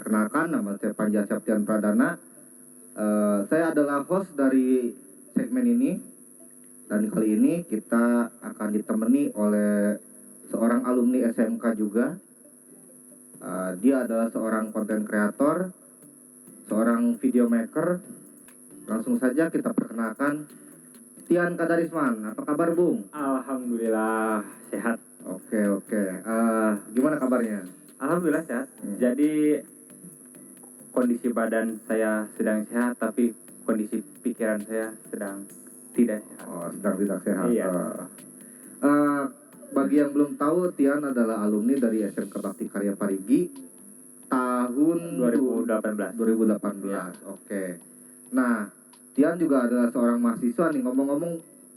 Perkenalkan, nama saya Panja Septian Pradana. Saya adalah host dari segmen ini. Dan kali ini kita akan ditemani oleh seorang alumni SMK juga. Dia adalah seorang konten kreator, seorang video maker. Langsung saja kita perkenalkan Tian Kadarisman. Apa kabar, Bung? Alhamdulillah sehat. Oke. Gimana kabarnya? Alhamdulillah sehat. Jadi kondisi badan saya sedang sehat, tapi kondisi pikiran saya sedang tidak sehat. Oh, sedang tidak sehat. Iya. Bagi yang belum tahu, Tian adalah alumni dari SMK Bakti Karya Parigi tahun 2018. 2018. Iya. Oke. Nah, Tian juga adalah seorang mahasiswa nih. Ngomong-ngomong,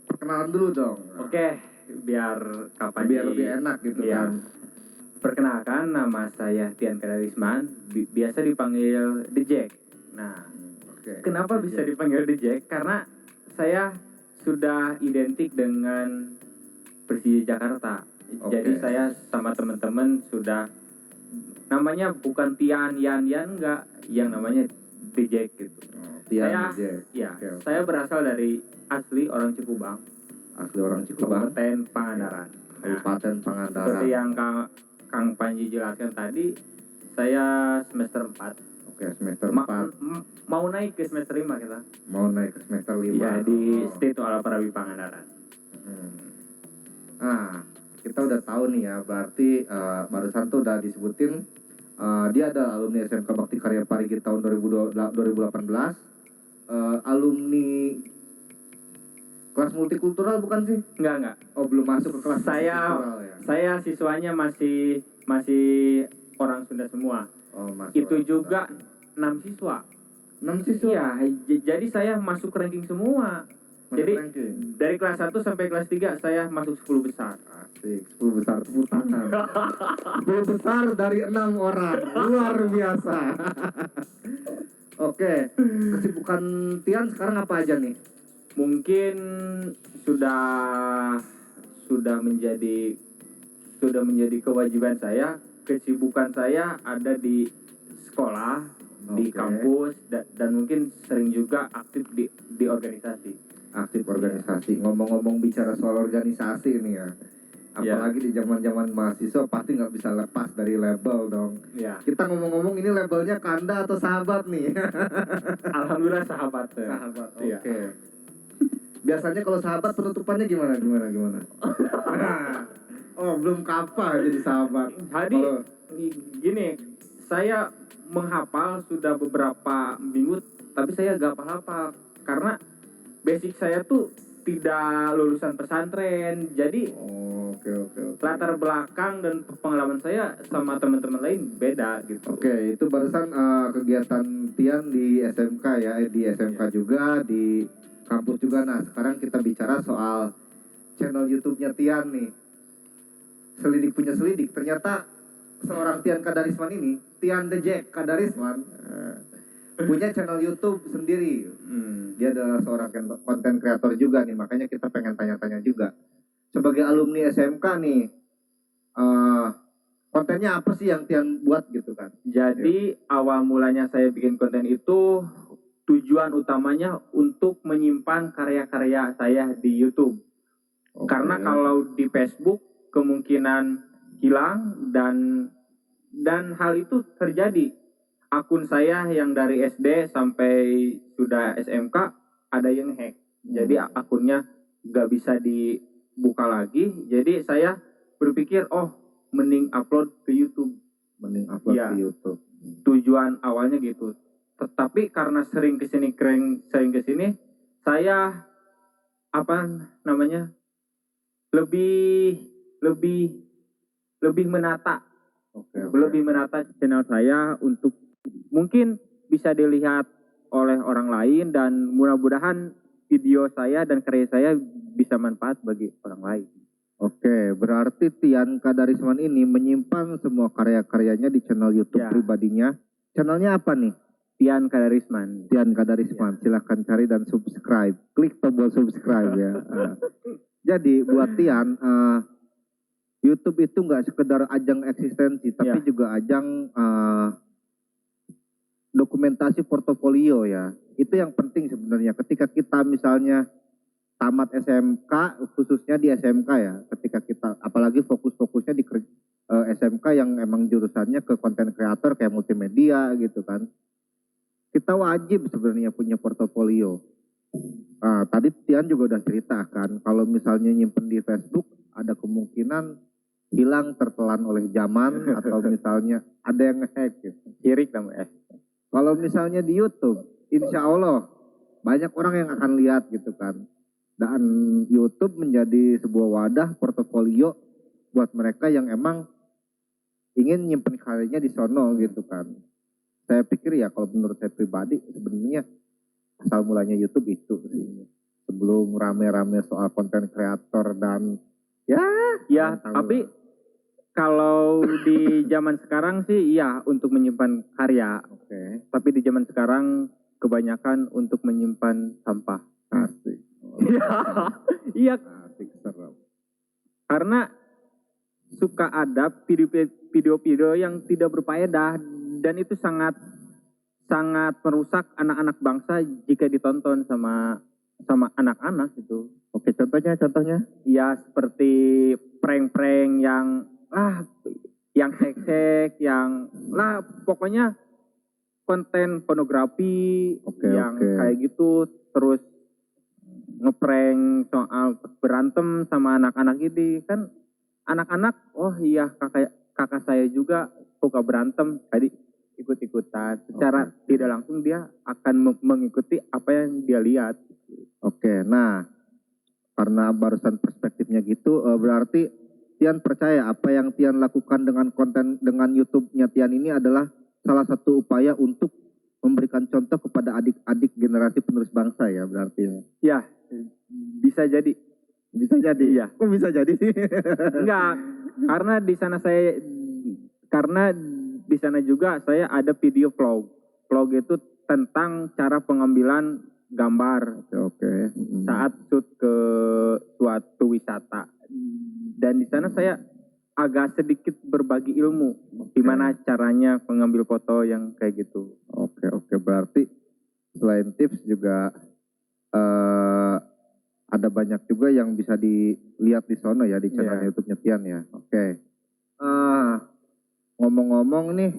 perkenalan dulu dong. Oke, biar kapan Biar lebih enak gitu Iya. kan. Perkenalkan, nama saya Tian Kadarisman, biasa dipanggil The Jack. Nah, Oke. kenapa bisa dipanggil The Jack? Karena saya sudah identik dengan Persija Jakarta. Oke. Jadi saya sama teman-teman sudah namanya bukan Tian, Yan, enggak, yang namanya The Jack gitu. Tian Saya- Jack. Ya, Oke. saya berasal dari asli orang Cikubang, Asli orang Cikubang, Kabupaten Pangandaran. Nah, Kabupaten Pangandaran. seperti yang Kang Panji jelaskan tadi, saya semester 4. Oke, semester 4. Mau naik ke semester 5 kita. Mau naik ke semester 5. Iya, di State Alaparabi Pangandaran. Nah, kita udah tahu nih ya, berarti barusan tuh udah disebutin dia ada alumni SMK Bakti Karya Parigi tahun 2018. Alumni kelas multikultural bukan sih? Enggak. Oh, belum masuk ke kelas multikultural ya? Saya siswanya masih orang Sunda semua. Oh, masuk. Itu juga 6 siswa. 6 siswa. Iya, jadi saya masuk ranking semua. Masuk Jadi ranking. dari kelas 1 sampai kelas 3 saya masuk 10 besar. Asik, 10 besar, tepuk tangan. 10 besar dari 6 orang, luar biasa. Oke, kesibukan Tian sekarang apa aja nih? Mungkin sudah menjadi kewajiban saya. Kesibukan saya ada di sekolah, di Oke. kampus, dan mungkin sering juga aktif di organisasi. Aktif organisasi. Ngomong-ngomong bicara soal organisasi nih ya, apalagi di zaman-zaman mahasiswa pasti nggak bisa lepas dari label dong. Ya, Kita ngomong-ngomong ini labelnya Kanda atau sahabat nih? alhamdulillah sahabat. Sahabat. Oke. Iya. Biasanya kalau sahabat penutupannya gimana? Oh, belum kapal jadi sahabat. Jadi Kalau- gini, saya menghafal sudah beberapa minggu, tapi saya gak hafal karena basic saya tuh tidak lulusan pesantren. Jadi Oke. latar belakang dan pengalaman saya sama teman-teman lain beda gitu. Oke, itu barusan kegiatan Tian di SMK ya, di SMK juga, di kampus juga. Nah, sekarang kita bicara soal channel YouTube-nya Tian nih. Selidik punya selidik, ternyata seorang Tian Kadarisman ini, Tian The Jack Kadarisman, punya channel YouTube sendiri. Dia adalah seorang konten kreator juga nih, makanya kita pengen tanya-tanya juga. Sebagai alumni SMK nih, kontennya apa sih yang Tian buat gitu kan? Jadi awal mulanya saya bikin konten itu tujuan utamanya untuk menyimpan karya-karya saya di YouTube. Oke. Karena kalau di Facebook kemungkinan hilang dan hal itu terjadi. Akun saya yang dari SD sampai sudah SMK ada yang hack. Jadi akunnya nggak bisa dibuka lagi. Jadi saya berpikir, mending upload ke YouTube. Mending upload Iya. ke YouTube. Tujuan awalnya gitu. Tetapi karena sering kesini, saya lebih menata Oke. lebih menata channel saya untuk mungkin bisa dilihat oleh orang lain, dan mudah-mudahan video saya dan karya saya bisa manfaat bagi orang lain. Oke, berarti Tian Kadarisman ini menyimpan semua karya-karyanya di channel YouTube Ya. pribadinya. Channelnya apa nih? Tian Kadarisman. Tian Kadarisman. Silahkan cari dan subscribe. Klik tombol subscribe ya. Jadi buat Tian, YouTube itu nggak sekedar ajang eksistensi, tapi Ya. juga ajang mendokumentasi portofolio ya. Itu yang penting sebenarnya. Ketika kita misalnya tamat SMK, khususnya di SMK ya, ketika kita apalagi fokus-fokusnya di SMK yang emang jurusannya ke konten kreator kayak multimedia gitu kan. Kita wajib sebenarnya punya portofolio. Nah, tadi Tian juga udah cerita kan, kalau misalnya nyimpen di Facebook ada kemungkinan hilang tertelan oleh zaman atau misalnya ada yang nge-hack gitu. Sirik namanya. Kalau misalnya di YouTube, insya Allah banyak orang yang akan lihat gitu kan. Dan YouTube menjadi sebuah wadah portofolio buat mereka yang emang ingin nyimpen karyanya di sono gitu kan. Saya pikir ya kalau menurut saya pribadi sebenarnya asal mulanya YouTube itu sih. Sebelum rame-rame soal konten kreator dan ya Tapi kalau di zaman sekarang sih iya untuk menyimpan karya. Oke. Tapi di zaman sekarang kebanyakan untuk menyimpan sampah. Asik. Iya, Asik serem. karena suka ada video-video yang tidak berfaedah dan itu sangat merusak anak-anak bangsa jika ditonton sama anak-anak gitu. Oke, contohnya? Ya seperti prank-prank yang seks, yang pokoknya konten pornografi Oke. kayak gitu, terus ngeprank soal berantem sama anak-anak ini kan anak-anak, oh iya kakak saya juga suka berantem, tadi ikut-ikutan secara tidak langsung dia akan mengikuti apa yang dia lihat. Oke, nah karena barusan perspektifnya gitu, berarti Tian percaya apa yang Tian lakukan dengan YouTube-nya Tian ini adalah salah satu upaya untuk memberikan contoh kepada adik-adik generasi penerus bangsa ya berarti. Ya, bisa jadi. Bisa jadi. Iya. Kok bisa jadi sih? Enggak, karena di sana juga saya ada video vlog. Vlog itu tentang cara pengambilan gambar Oke. saat shoot ke suatu wisata. Dan di sana saya agak sedikit berbagi ilmu gimana caranya mengambil foto yang kayak gitu. Oke, berarti selain tips juga ada banyak juga yang bisa dilihat di sono ya di channel YouTube-nya Tian ya. Oke. Ngomong-ngomong nih,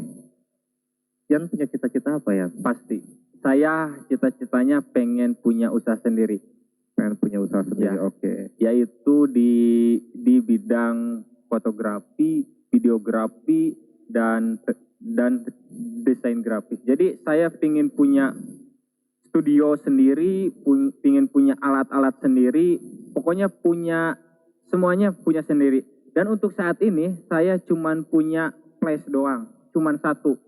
Tian punya cita-cita apa ya? Pasti. Saya cita-citanya pengen punya usaha sendiri. Pengen punya usaha sendiri, Ya. oke. Yaitu di bidang fotografi, videografi, dan desain grafis. Jadi saya ingin punya studio sendiri, ingin punya alat-alat sendiri, pokoknya semuanya punya sendiri. Dan untuk saat ini saya cuman punya flash doang, cuman satu.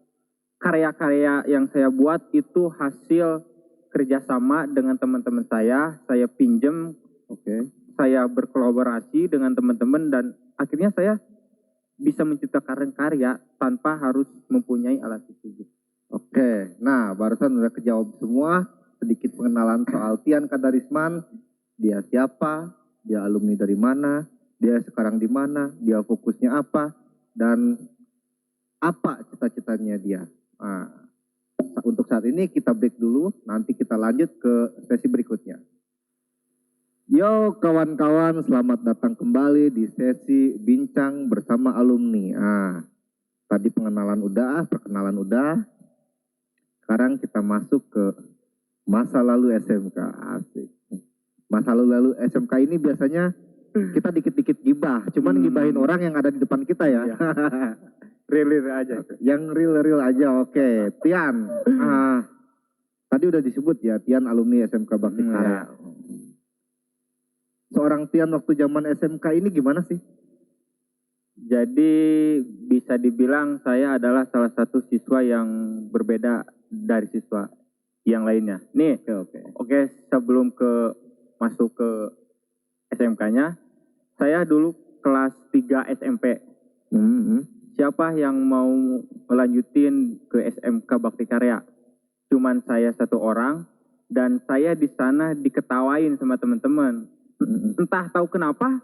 Karya-karya yang saya buat itu hasil kerjasama dengan teman-teman saya pinjem, saya berkolaborasi dengan teman-teman dan akhirnya saya bisa menciptakan karya tanpa harus mempunyai alat itu. Oke, nah barusan udah kejawab semua, sedikit pengenalan soal Tian Kadarisman, dia siapa, dia alumni dari mana, dia sekarang di mana, dia fokusnya apa, dan apa cita-citanya dia. Nah, untuk saat ini kita break dulu, nanti kita lanjut ke sesi berikutnya. Yo kawan-kawan, selamat datang kembali di sesi bincang bersama alumni. Tadi perkenalan udah. Sekarang kita masuk ke masa lalu SMK. Asik. Masa lalu SMK ini biasanya kita dikit-dikit gibah, cuman gibahin orang yang ada di depan kita ya. Real aja. Yang real aja, oke. Tian, tadi udah disebut ya, Tian alumni SMK Bakti Karya. Seorang Tian waktu zaman SMK ini gimana sih? Jadi bisa dibilang saya adalah salah satu siswa yang berbeda dari siswa yang lainnya. Nih, oke, sebelum masuk ke SMK-nya, saya dulu kelas 3 SMP. Siapa yang mau melanjutin ke SMK Bakti Karya? Cuman saya satu orang dan saya di sana diketawain sama teman-teman. Entah tahu kenapa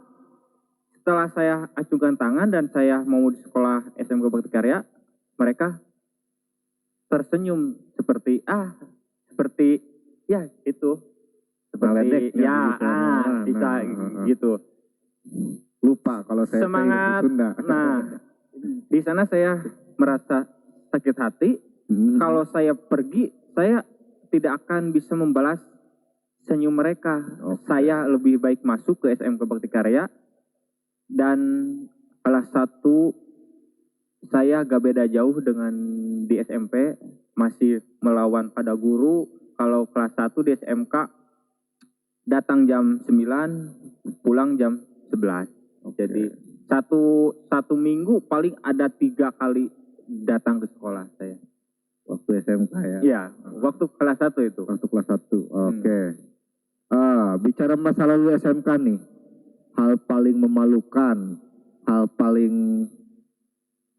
setelah saya acungkan tangan dan saya mau di sekolah SMK Bakti Karya, mereka tersenyum seperti ya itu Meledek seperti ya, ya gitu. Nah, bisa nah. gitu. Lupa kalau saya Semangat. Sunda. Nah, di sana saya merasa sakit hati. Kalau saya pergi, saya tidak akan bisa membalas senyum mereka. Oke. Saya lebih baik masuk ke SMK Bakti Karya, dan salah satu saya gak beda jauh dengan di SMP, masih melawan pada guru. Kalau kelas 1 di SMK datang jam 9, pulang jam 11. Oke. Jadi satu minggu paling ada 3 kali datang ke sekolah saya. Waktu SMK ya. Iya, waktu kelas 1 itu. Waktu kelas 1. Oke. Bicara masa lalu SMK nih. Hal paling memalukan, hal paling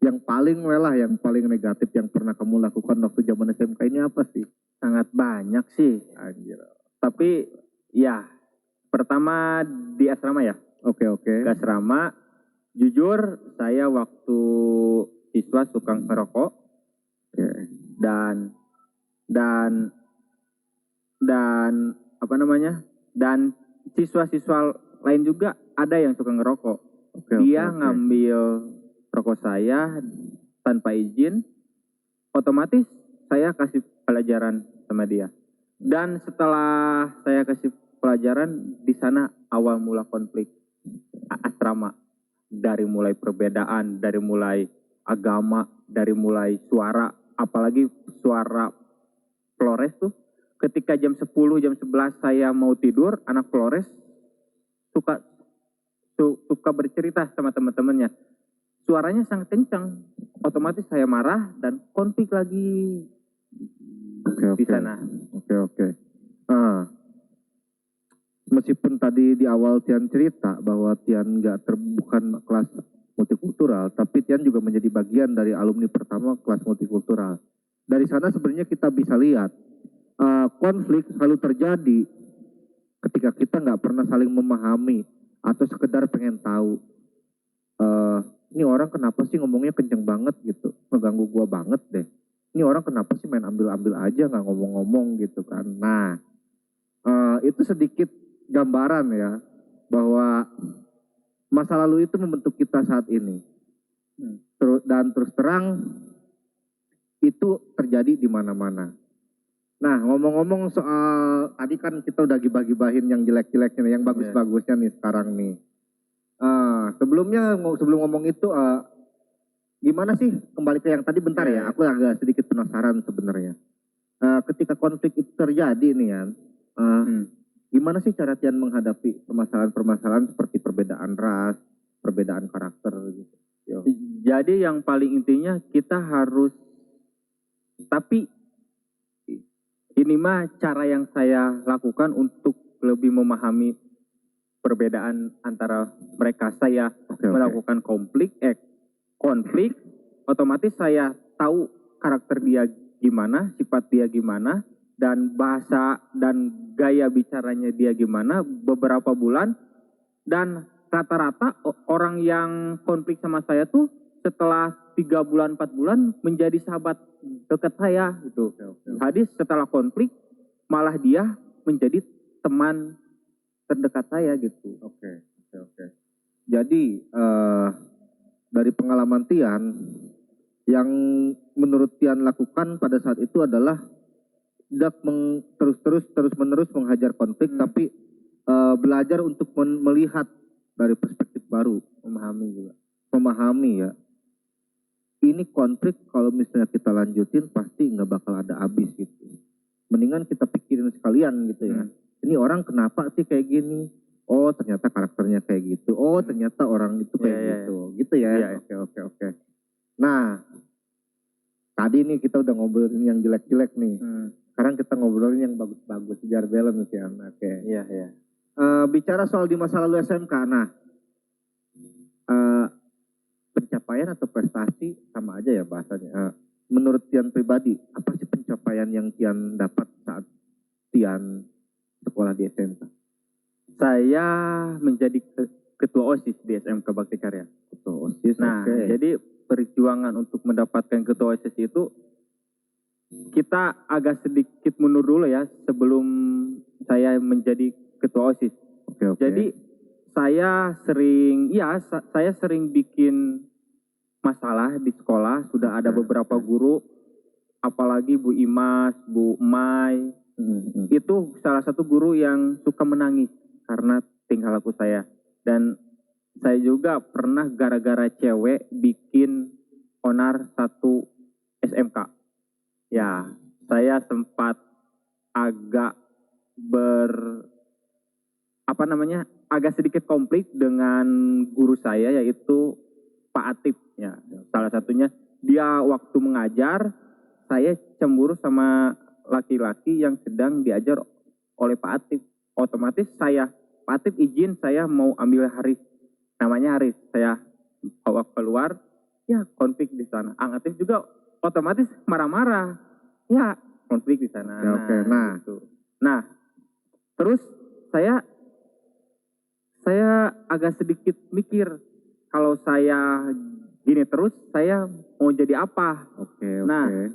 yang paling negatif yang pernah kamu lakukan waktu zaman SMK ini apa sih? Sangat banyak sih. Anjir. Tapi ya, pertama di asrama ya. Oke. Di asrama, jujur saya waktu siswa suka ngerokok. Oke. Dan apa namanya? Dan siswa-siswa lain juga ada yang suka ngerokok. Dia ngambil rokok saya tanpa izin, otomatis saya kasih pelajaran sama dia. Dan setelah saya kasih pelajaran, di sana awal mula konflik asrama. Dari mulai perbedaan, dari mulai agama, dari mulai suara, apalagi suara Flores tuh. Ketika jam 10, jam 11 saya mau tidur, anak Flores suka bercerita sama teman-temannya. Suaranya sangat kencang, otomatis saya marah dan konflik lagi di sana. Oke. Meskipun tadi di awal Tian cerita bahwa Tian bukan kelas multikultural, tapi Tian juga menjadi bagian dari alumni pertama kelas multikultural. Dari sana sebenarnya kita bisa lihat konflik selalu terjadi ketika kita nggak pernah saling memahami atau sekedar pengen tahu. Ini orang kenapa sih ngomongnya kenceng banget gitu, ngeganggu gua banget deh. Ini orang kenapa sih main ambil-ambil aja nggak ngomong-ngomong gitu kan. Nah, itu sedikit gambaran ya bahwa masa lalu itu membentuk kita saat ini. Dan terus terang itu terjadi di mana-mana. Nah, ngomong-ngomong soal tadi kan kita udah gibah-gibahin yang jelek-jeleknya, yang bagus-bagusnya nih sekarang nih. Sebelum ngomong itu, gimana sih kembali ke yang tadi bentar ya? Aku agak sedikit penasaran sebenarnya. Ketika konflik itu terjadi nih ya, gimana sih cara Tian menghadapi permasalahan-permasalahan seperti perbedaan ras, perbedaan karakter gitu? Jadi yang paling intinya kita harus, tapi ini mah cara yang saya lakukan untuk lebih memahami perbedaan antara mereka. Saya melakukan konflik, otomatis saya tahu karakter dia gimana, sifat dia gimana, dan bahasa dan gaya bicaranya dia gimana beberapa bulan. Dan rata-rata orang yang konflik sama saya tuh setelah 3 bulan, 4 bulan menjadi sahabat dekat saya gitu. Jadi setelah konflik malah dia menjadi teman terdekat saya gitu. Oke. Jadi dari pengalaman Tian, yang menurut Tian lakukan pada saat itu adalah tidak terus-menerus menghajar konflik, tapi belajar untuk melihat dari perspektif baru, memahami ya. Ini konflik kalau misalnya kita lanjutin pasti nggak bakal ada habis gitu. Mendingan kita pikirin sekalian gitu ya. Ini orang kenapa sih kayak gini? Oh ternyata karakternya kayak gitu. Oh ternyata orang itu kayak gitu. Gitu ya. Oke. Nah, tadi nih kita udah ngobrolin yang jelek-jelek nih. Sekarang kita ngobrolin yang bagus-bagus, biar balance ya. Oke. Iya. Bicara soal di masa lalu SMK, nah pencapaian atau prestasi sama aja ya bahasanya. Menurut Tian pribadi, apa sih pencapaian yang Tian dapat saat Tian sekolah di SMK? Saya menjadi ketua OSIS di SMK Bakti Karya. Ketua OSIS, Nah, jadi perjuangan untuk mendapatkan ketua OSIS itu kita agak sedikit mundur dulu ya sebelum saya menjadi ketua OSIS. Oke. Jadi saya sering bikin masalah di sekolah. Sudah ada beberapa guru, apalagi Bu Imas, Bu Mai, itu salah satu guru yang suka menangis karena tingkah laku saya. Dan saya juga pernah gara-gara cewek bikin onar satu SMK. Ya, saya sempat agak agak sedikit konflik dengan guru saya, yaitu Pak Atip. Ya, salah satunya dia waktu mengajar, saya cemburu sama laki-laki yang sedang diajar oleh Pak Atip. Otomatis Pak Atip izin saya mau ambil Haris, namanya Haris. Saya bawa keluar, ya konflik di sana. Ang Atip juga otomatis marah-marah, ya konflik di sana. Gitu. Nah, terus saya agak sedikit mikir, kalau saya gini terus, saya mau jadi apa? Nah,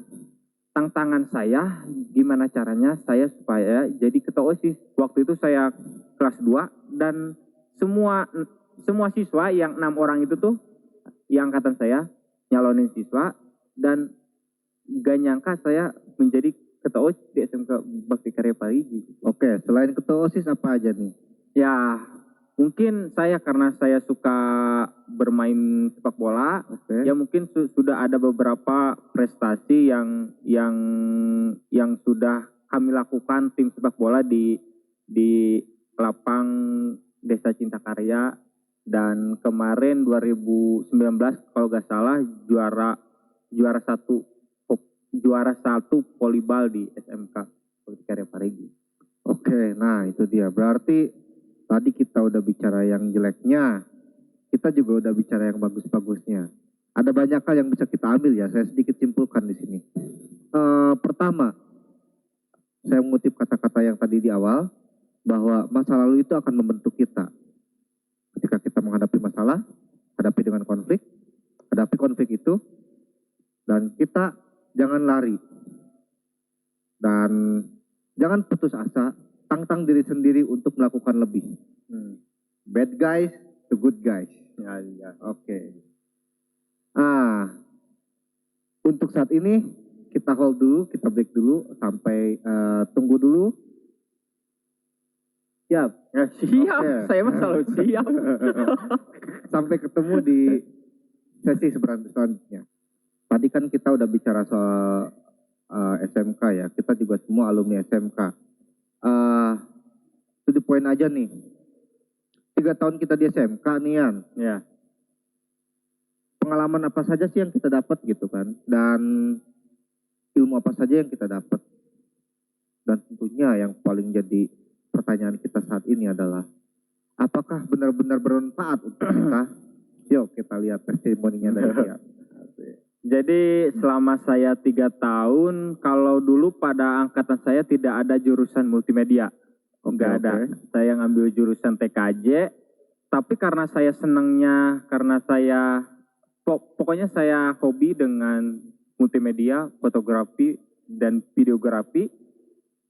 tantangan saya gimana caranya saya supaya jadi ketua OSIS. Waktu itu saya kelas 2 dan semua siswa yang 6 orang itu tuh yang angkatan saya nyalonin siswa, dan gak nyangka saya menjadi ketua OSIS di SMK Bakti Karya Parigi. Oke, selain ketua OSIS apa aja nih? Ya, mungkin karena saya suka bermain sepak bola, ya mungkin sudah ada beberapa prestasi yang sudah kami lakukan tim sepak bola di lapang Desa Cinta Karya, dan kemarin 2019 kalau nggak salah juara satu volleyball di SMK Bakti Karya Parigi. Oke, nah itu dia. Berarti tadi kita udah bicara yang jeleknya, kita juga udah bicara yang bagus-bagusnya. Ada banyak hal yang bisa kita ambil ya. Saya sedikit simpulkan di sini. Pertama, saya mengutip kata-kata yang tadi di awal, bahwa masa lalu itu akan membentuk kita. Ketika kita menghadapi masalah, hadapi dengan konflik, hadapi konflik itu, dan kita jangan lari. Dan jangan putus asa, tantang diri sendiri untuk melakukan lebih. Bad guys to good guys. Ya. Oke. Untuk saat ini kita hold dulu, kita break dulu, sampai tunggu dulu. Siap. Ya, siap. Oke. Saya mah selalu siap. Sampai ketemu di sesi selanjutnya. Tadi kan kita udah bicara soal SMK ya. Kita juga semua alumni SMK. To the point aja nih. 3 tahun kita di SMK nih, Yan. Ya. Pengalaman apa saja sih yang kita dapat gitu kan? Dan ilmu apa saja yang kita dapat? Dan tentunya yang paling jadi pertanyaan kita saat ini adalah, apakah benar-benar bermanfaat untuk kita? Yuk kita lihat testimoninya dari dia. Jadi selama saya 3 tahun, kalau dulu pada angkatan saya tidak ada jurusan multimedia. Enggak ada. Saya ngambil jurusan TKJ, tapi karena saya senangnya, pokoknya saya hobi dengan multimedia, fotografi, dan videografi.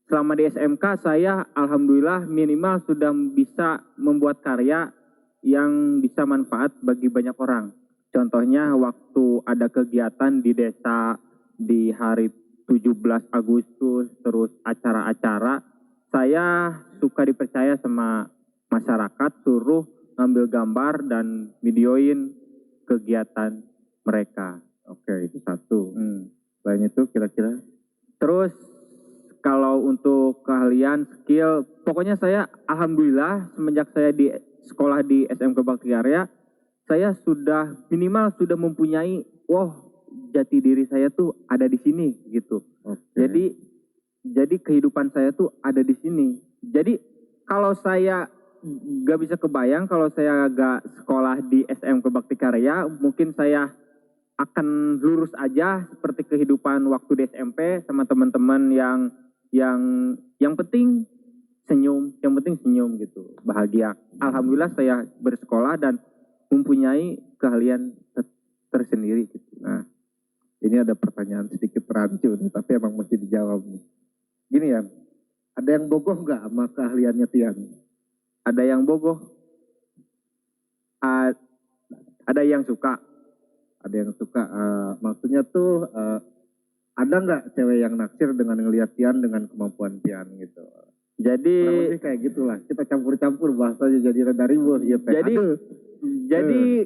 Selama di SMK saya alhamdulillah minimal sudah bisa membuat karya yang bisa manfaat bagi banyak orang. Contohnya waktu ada kegiatan di desa di hari 17 Agustus, terus acara-acara, saya suka dipercaya sama masyarakat, suruh ngambil gambar dan videoin kegiatan mereka. Oke, itu satu. Selain itu kira-kira? Terus kalau untuk keahlian, skill, pokoknya saya alhamdulillah semenjak saya di sekolah di SMK Bakti Karya, saya sudah minimal sudah mempunyai, jati diri saya tuh ada di sini gitu. Jadi kehidupan saya tuh ada di sini. Jadi kalau saya gak bisa kebayang kalau saya gak sekolah di SMK Bakti Karya, mungkin saya akan lurus aja seperti kehidupan waktu di SMP sama teman-teman yang penting senyum, gitu, bahagia. Alhamdulillah saya bersekolah dan mempunyai keahlian tersendiri gitu. Nah, Ini ada pertanyaan sedikit rancu nih, tapi emang mesti dijawab nih. Gini ya, ada yang bogoh nggak sama keahliannya Tian? Ada yang bogoh, a- ada yang suka. Ada yang suka, maksudnya tuh ada nggak cewek yang naksir dengan ngeliat Tian dengan kemampuan Tian gitu? Jadi Kurang lebih kayak gitulah. Kita campur-campur bahasanya jadi rada ribuh. Ya, teh. Jadi Aduh. jadi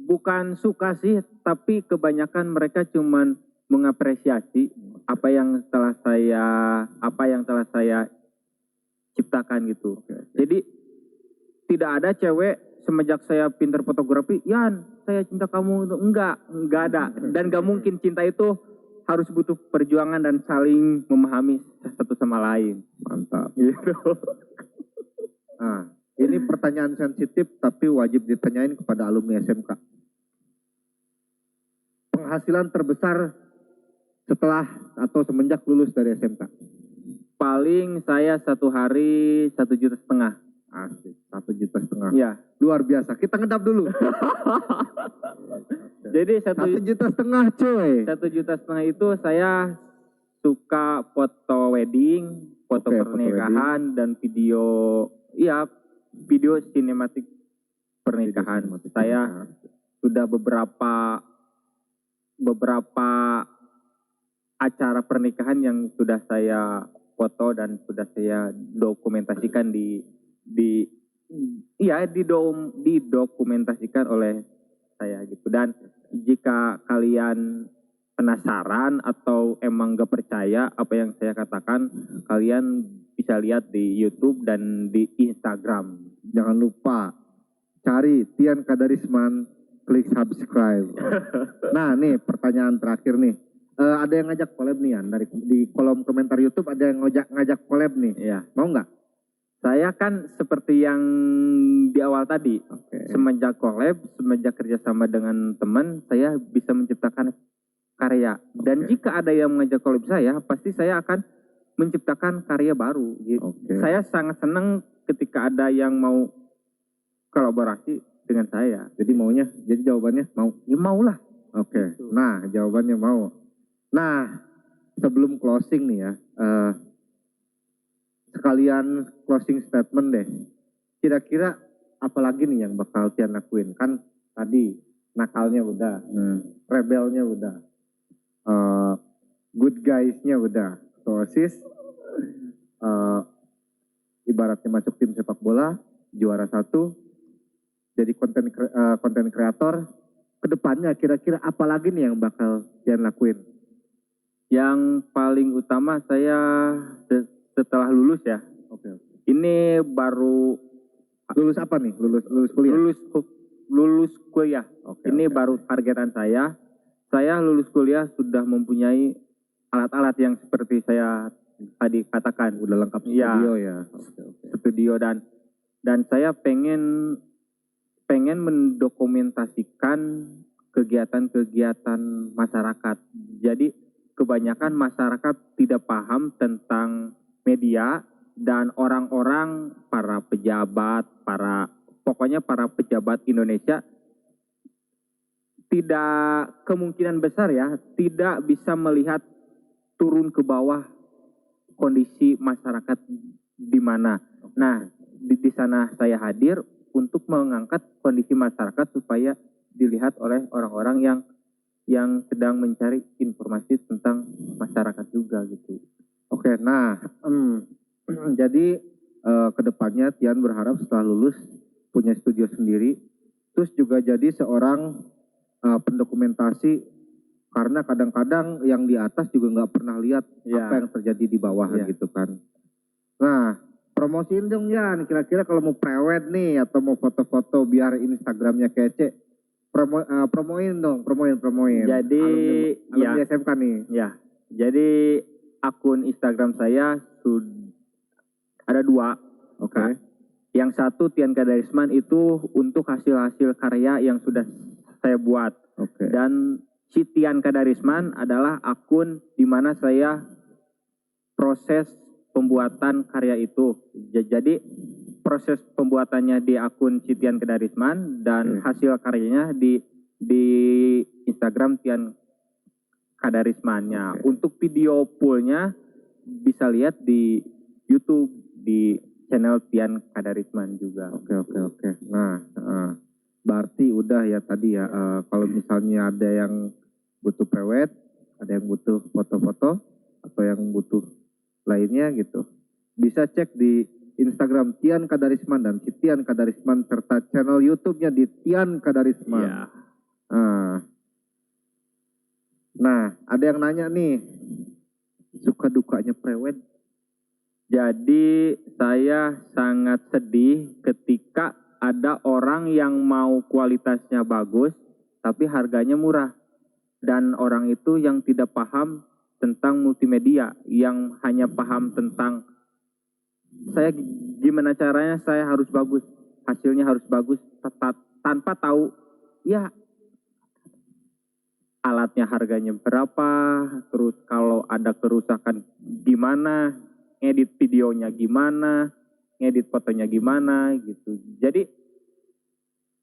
bukan suka sih, tapi kebanyakan mereka cuman mengapresiasi apa yang telah saya ciptakan gitu. Jadi tidak ada cewek semenjak saya pintar fotografi, Yan, saya cinta kamu. Enggak ada. Dan gak mungkin cinta itu harus butuh perjuangan dan saling memahami satu sama lain. Mantap. Gitu. Nah, ini pertanyaan sensitif tapi wajib ditanyain kepada alumni SMK. Penghasilan terbesar setelah atau semenjak lulus dari SMK? Paling saya satu hari 1,5 juta. Asik, 1,5 juta. Ya. Luar biasa. Kita ngedap dulu. Jadi 1,5 juta coy. 1,5 juta itu saya suka foto wedding, foto Oke, pernikahan dan video, ya video sinematik pernikahan. Saya sudah beberapa acara pernikahan yang sudah saya foto dan sudah saya dokumentasikan didokumentasikan oleh saya gitu. Dan jika kalian penasaran atau emang gak percaya apa yang saya katakan, kalian bisa lihat di YouTube dan di Instagram. Jangan lupa cari Tian Kadarisman, klik subscribe. Nah, nih pertanyaan terakhir nih. Ada yang ngajak collab nih Yan, di kolom komentar YouTube ada yang ngajak collab nih. Iya. Mau nggak? Saya kan seperti yang di awal tadi, semenjak collab, semenjak kerjasama dengan teman, saya bisa menciptakan karya. Dan jika ada yang mengajak collab saya, pasti saya akan menciptakan karya baru. Gitu. Saya sangat senang ketika ada yang mau kolaborasi dengan saya. Jadi jawabannya mau? Ya maulah. Oke. Nah, jawabannya mau. Nah, sebelum closing nih ya, sekalian closing statement deh. Kira-kira apa lagi nih yang bakal Tian lakuin? Kan tadi nakalnya udah, rebelnya udah, good guys-nya udah, sosis, ibaratnya masuk tim sepak bola, juara 1, jadi konten kreator. Kedepannya kira-kira apa lagi nih yang bakal Tian lakuin? Yang paling utama saya setelah lulus ya. Ini baru lulus apa nih? Lulus kuliah. Lulus kuliah. Ini baru targetan saya. Saya lulus kuliah sudah mempunyai alat-alat yang seperti saya tadi katakan. Udah lengkap studio ya. Studio dan saya pengen mendokumentasikan kegiatan-kegiatan masyarakat. Jadi kebanyakan masyarakat tidak paham tentang media dan orang-orang, para pejabat, pokoknya para pejabat Indonesia tidak kemungkinan besar ya, tidak bisa melihat turun ke bawah kondisi masyarakat di mana. Nah, di sana saya hadir untuk mengangkat kondisi masyarakat supaya dilihat oleh orang-orang yang sedang mencari informasi tentang masyarakat juga gitu. Oke, nah jadi kedepannya Tian berharap setelah lulus punya studio sendiri, terus juga jadi seorang pendokumentasi, karena kadang-kadang yang di atas juga nggak pernah lihat apa yang terjadi di bawah gitu kan. Nah, promosiin dong Yan, kira-kira kalau mau prewed nih atau mau foto-foto biar Instagramnya kece, promoin. Jadi alumni SMK nih. Ya, jadi akun Instagram saya ada 2. Yang satu Tian Kadarisman itu untuk hasil-hasil karya yang sudah saya buat. Dan si Tian Kadarisman adalah akun di mana saya proses pembuatan karya itu. Jadi proses pembuatannya di akun Tian Kadarisman dan hasil karyanya di Instagram Tian Kadarismannya. Oke. Untuk video fullnya bisa lihat di YouTube di channel Tian Kadarisman juga. Oke. Nah, berarti udah ya tadi ya. Kalau misalnya ada yang butuh pewet, ada yang butuh foto-foto, atau yang butuh lainnya gitu, bisa cek di Instagram Tian Kadarisman dan Tian Kadarisman serta channel YouTube-nya di Tian Kadarisman. Iya. Nah, ada yang nanya nih, suka dukanya pewet. Jadi saya sangat sedih ketika ada orang yang mau kualitasnya bagus tapi harganya murah. Dan orang itu yang tidak paham tentang multimedia, yang hanya paham tentang saya gimana caranya saya harus bagus, hasilnya harus bagus, tanpa tahu ya alatnya harganya berapa, terus kalau ada kerusakan gimana, ngedit videonya gimana, ngedit fotonya gimana gitu. Jadi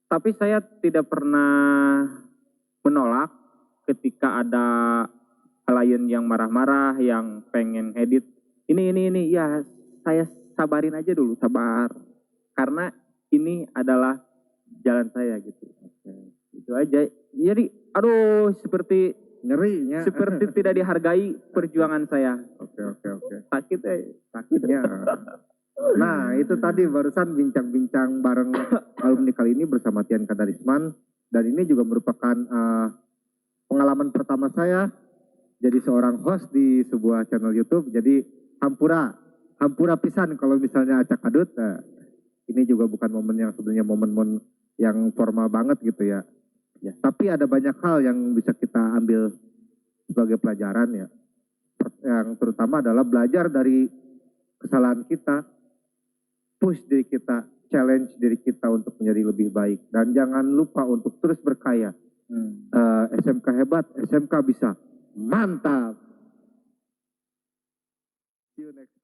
tapi saya tidak pernah menolak ketika ada klien yang marah-marah, yang pengen edit ini ya saya sabarin aja dulu, sabar, karena ini adalah jalan saya gitu. Itu aja. Jadi aduh seperti Ngerinya. seperti tidak dihargai perjuangan saya. Oke. Sakitnya. Nah, itu tadi barusan bincang-bincang bareng alumni kali ini bersama Tian Kadarisman, dan ini juga merupakan pengalaman pertama saya jadi seorang host di sebuah channel YouTube. Jadi hampura pisan kalau misalnya acak adut. Ini juga bukan momen yang sebenarnya momen yang formal banget gitu ya. Tapi ada banyak hal yang bisa kita ambil sebagai pelajaran ya. Yang terutama adalah belajar dari kesalahan kita, push diri kita, challenge diri kita untuk menjadi lebih baik, dan jangan lupa untuk terus berkarya. SMK hebat, SMK bisa, mantap. See you next.